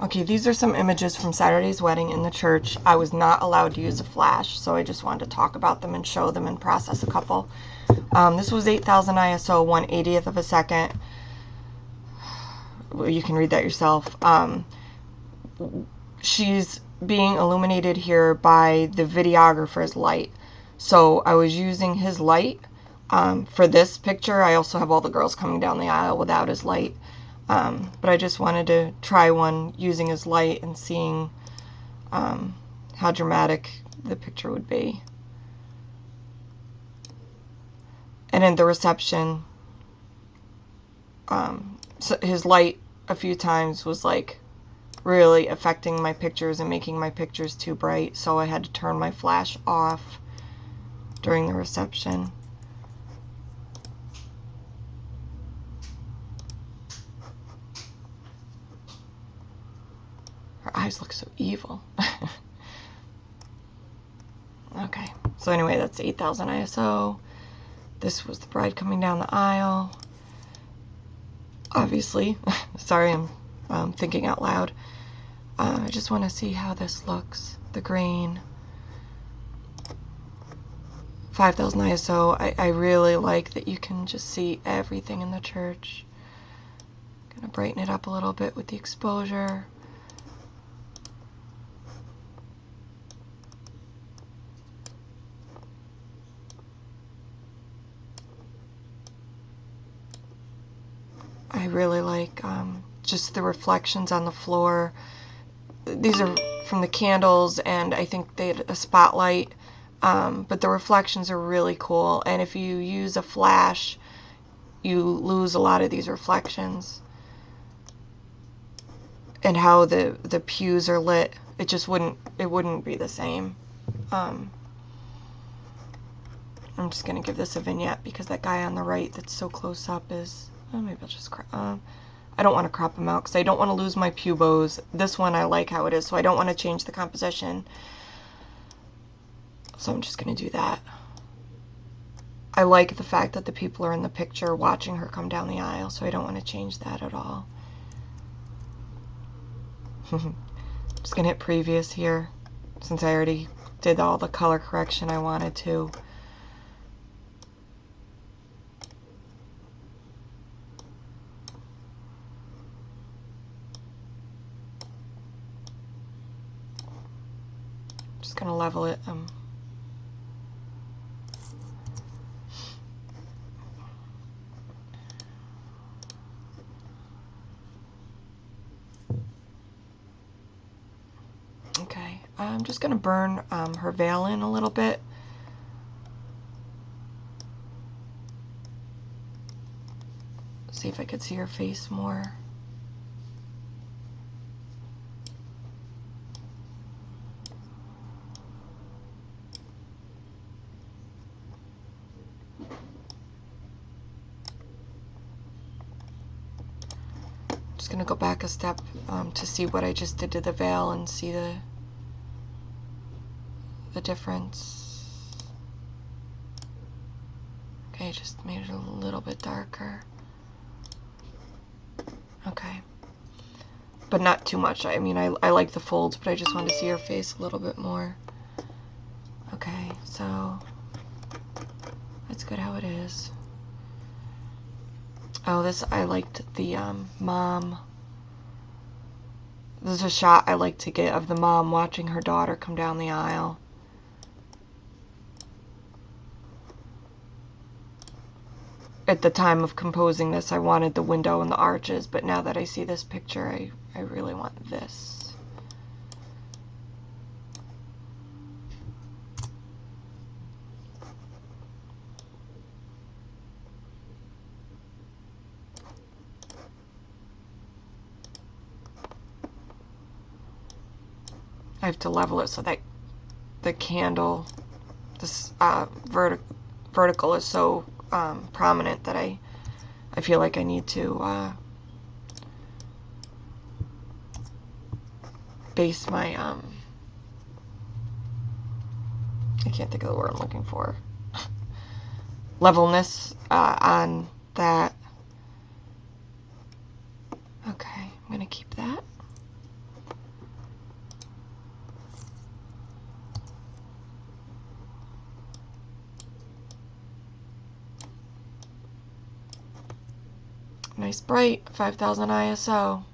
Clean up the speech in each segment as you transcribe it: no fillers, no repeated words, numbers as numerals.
Okay, these are some images from Saturday's wedding in the church. I was not allowed to use a flash, so I just wanted to talk about them and show them and process a couple. This was 8000 ISO, 1/80th of a second. Well, you can read that yourself. She's being illuminated here by the videographer's light. So I was using his light for this picture. I also have all the girls coming down the aisle without his light. But I just wanted to try one using his light and seeing how dramatic the picture would be. And in the reception, so his light a few times was like really affecting my pictures and making my pictures too bright, so I had to turn my flash off during the reception. Her eyes look so evil. Okay, so anyway, that's 8000 ISO. This was the bride coming down the aisle. Obviously, sorry, I'm thinking out loud. I just want to see how this looks. The grain. 5000 ISO. I really like that you can just see everything in the church. Gonna brighten it up a little bit with the exposure. I really like just the reflections on the floor. These are from the candles, and I think they had a spotlight, but the reflections are really cool, and if you use a flash you lose a lot of these reflections. And how the pews are lit, it just wouldn't be the same. I'm just gonna give this a vignette because that guy on the right that's so close up is, oh, maybe I'll just I don't want to crop them out because I don't want to lose my pew bows. This one I like how it is, so I don't want to change the composition. So I'm just going to do that. I like the fact that the people are in the picture watching her come down the aisle, so I don't want to change that at all. Just going to hit previous here since I already did all the color correction I wanted to. Just gonna level it. Okay, I'm just gonna burn her veil in a little bit. See if I could see her face more. Just gonna go back a step to see what I just did to the veil and see the difference. Okay, just made it a little bit darker. Okay, but not too much. I mean, I like the folds, but I just want to see her face a little bit more. Okay, so that's good how it is. Oh, this, I liked the mom. This is a shot I like to get of the mom watching her daughter come down the aisle. At the time of composing this, I wanted the window and the arches, but now that I see this picture, I really want this. I have to level it so that the candle, this vertical is so prominent that I feel like I need to base my, I can't think of the word I'm looking for, levelness on that. Okay, I'm going to keep that. nice bright 5000 ISO.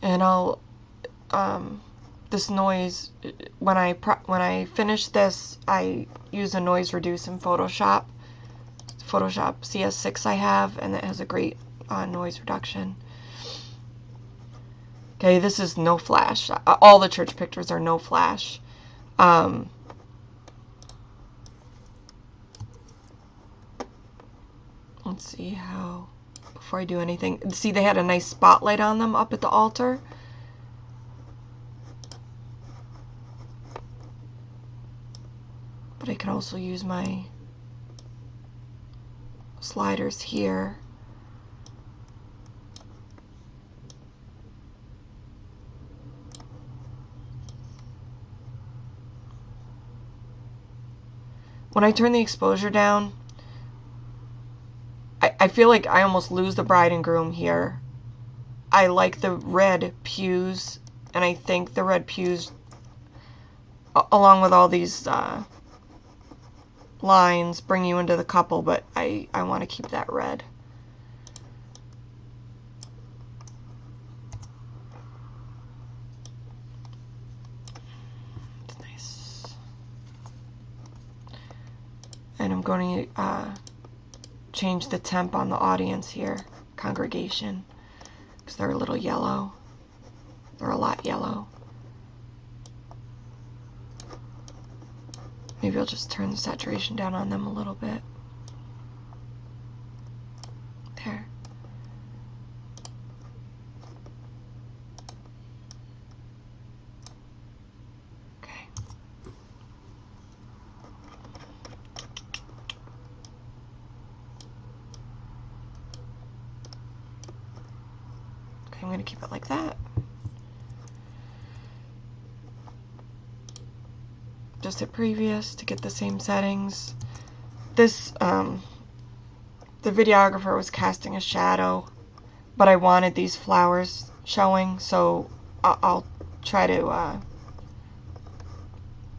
And I'll this noise, when I finish this, I use a noise reduce in Photoshop CS6 I have, and it has a great noise reduction. Okay, this is no flash. All the church pictures are no flash. Let's see how, before I do anything, see they had a nice spotlight on them up at the altar. But I can also use my sliders here. When I turn the exposure down, I feel like I almost lose the bride and groom here. I like the red pews, and I think the red pews, along with all these lines, bring you into the couple, but I want to keep that red. It's nice. And I'm going to change the temp on the audience here, congregation, because they're a little yellow. They're a lot yellow. Maybe I'll just turn the saturation down on them a little bit. There. Okay. Okay, I'm going to keep it like that. Just hit previous to get the same settings. This, the videographer was casting a shadow, but I wanted these flowers showing, so I'll try to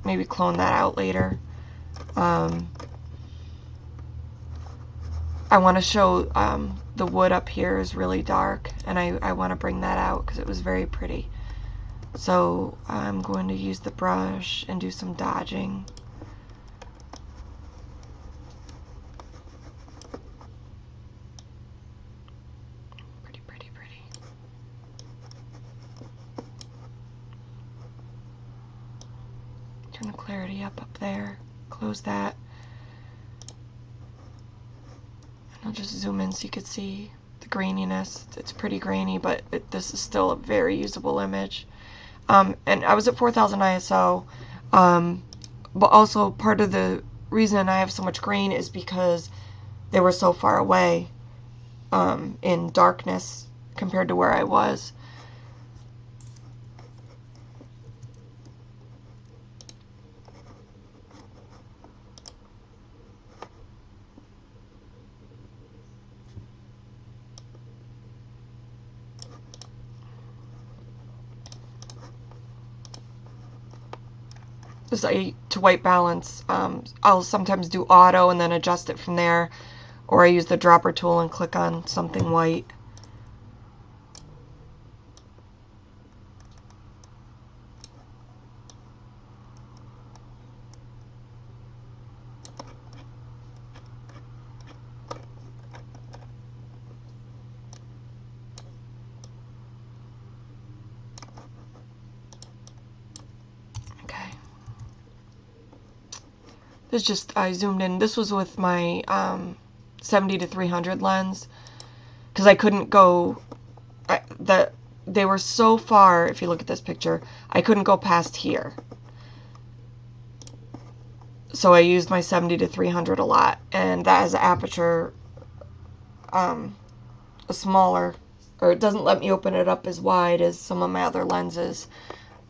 maybe clone that out later. I want to show the wood up here is really dark, and I want to bring that out because it was very pretty. So I'm going to use the brush and do some dodging. Pretty, pretty, pretty. Turn the clarity up there. Close that. And I'll just zoom in so you can see the graininess. It's pretty grainy, but this is still a very usable image. And I was at 4000 ISO, but also part of the reason I have so much grain is because they were so far away in darkness compared to where I was. To white balance, I'll sometimes do auto and then adjust it from there, or I use the dropper tool and click on something white. This just, I zoomed in. This was with my 70 to 300 lens, because I couldn't go, they were so far, if you look at this picture, I couldn't go past here. So I used my 70 to 300 a lot, and that has an aperture, a smaller, or it doesn't let me open it up as wide as some of my other lenses.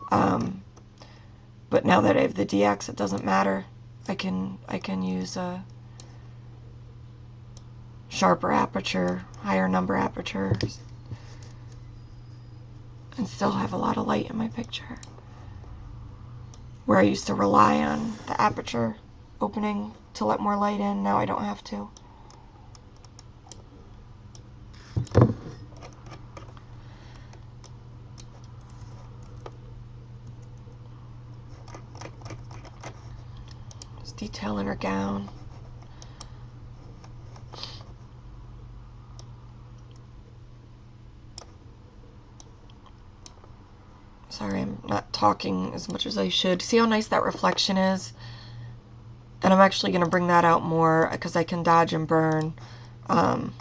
But now that I have the DX, it doesn't matter. I can use a sharper aperture, higher number apertures, and still have a lot of light in my picture. Where I used to rely on the aperture opening to let more light in, now I don't have to. detail in her gown. Sorry, I'm not talking as much as I should. See how nice that reflection is? And I'm actually going to bring that out more because I can dodge and burn. I'm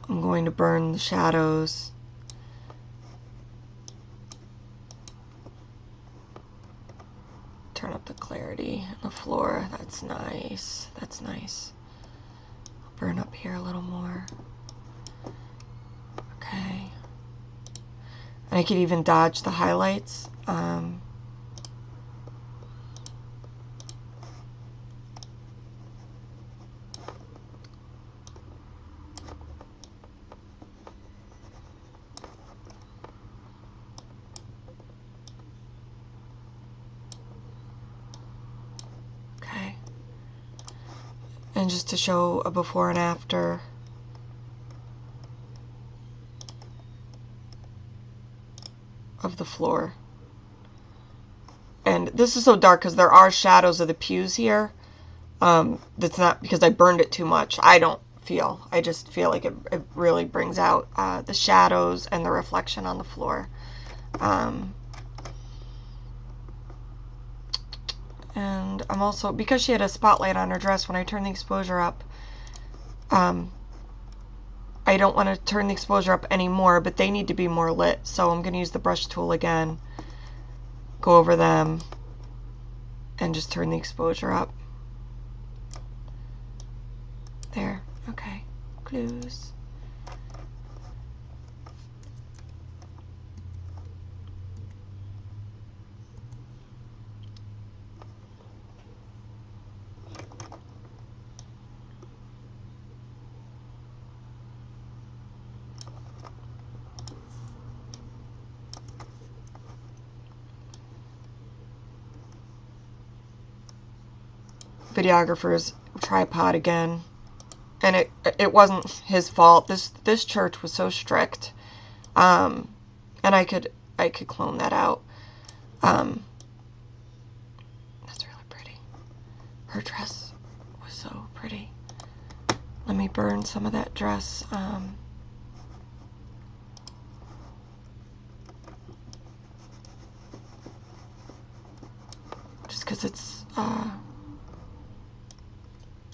going to burn the shadows. Turn up the clarity on the floor. That's nice. That's nice. I'll burn up here a little more. Okay. And I could even dodge the highlights. Okay. And just to show a before and after. Of the floor. And this is so dark because there are shadows of the pews here. That's not because I burned it too much. I don't feel. I just feel like it really brings out the shadows and the reflection on the floor. And I'm also, because she had a spotlight on her dress, when I turn the exposure up, I don't want to turn the exposure up anymore, but they need to be more lit. So I'm going to use the brush tool again, go over them, and just turn the exposure up. There. Okay. Close. Videographer's tripod again, and it wasn't his fault. This church was so strict, and I could clone that out. That's really pretty. Her dress was so pretty. Let me burn some of that dress. Just because it's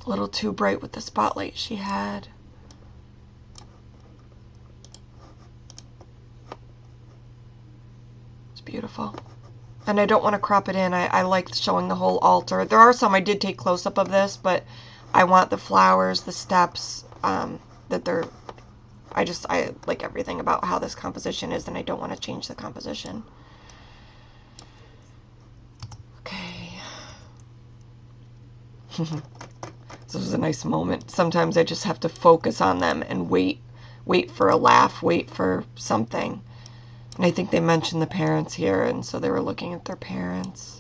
a little too bright with the spotlight she had. It's beautiful. And I don't want to crop it in. I like showing the whole altar. There are some I did take close-up of this, but I want the flowers, the steps, that they're... I like everything about how this composition is, and I don't want to change the composition. Okay. This was a nice moment. Sometimes I just have to focus on them and wait for a laugh, wait for something. And I think they mentioned the parents here, and so they were looking at their parents.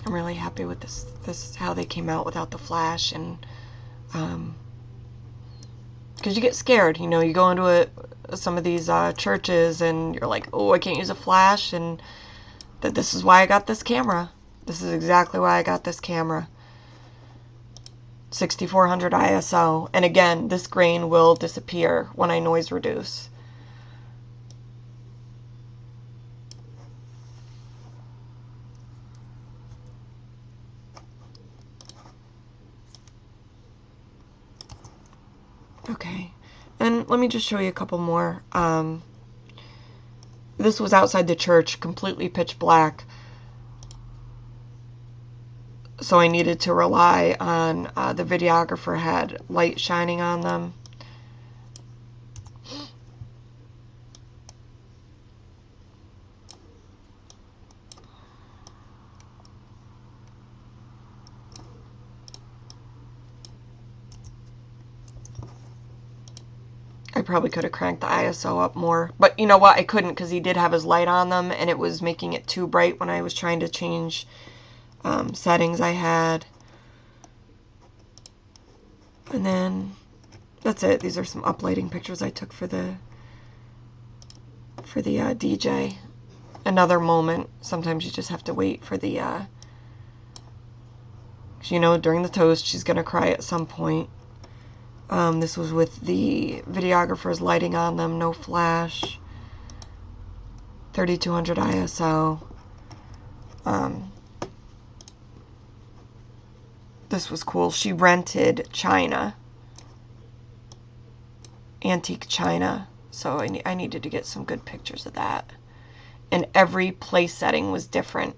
I'm really happy with this how they came out without the flash, and because you get scared, you know, you go into some of these churches and you're like, oh, I can't use a flash, and this is why I got this camera. This is exactly why I got this camera. 6400 ISO, and again, this grain will disappear when I noise reduce. Okay, and let me just show you a couple more. This was outside the church, completely pitch black, so I needed to rely on the videographer had light shining on them. I probably could have cranked the ISO up more. But you know what? I couldn't because he did have his light on them and it was making it too bright when I was trying to change settings I had. And then that's it. These are some uplighting pictures I took for the DJ. Another moment. Sometimes you just have to wait for the, you know, during the toast, she's going to cry at some point. This was with the videographer's lighting on them, no flash, 3200 ISO. This was cool. She rented china, antique china, so I needed to get some good pictures of that. And every place setting was different.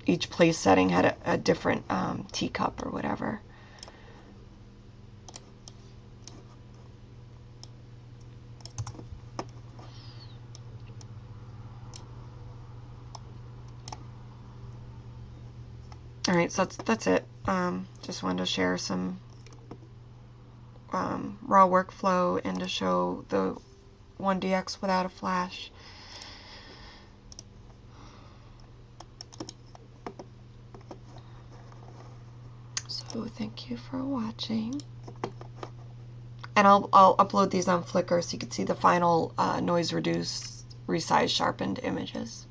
Each place setting had a different teacup or whatever. All right, so that's it. Just wanted to share some raw workflow and to show the 1DX without a flash. So thank you for watching. And I'll upload these on Flickr so you can see the final noise reduced, resized, sharpened images.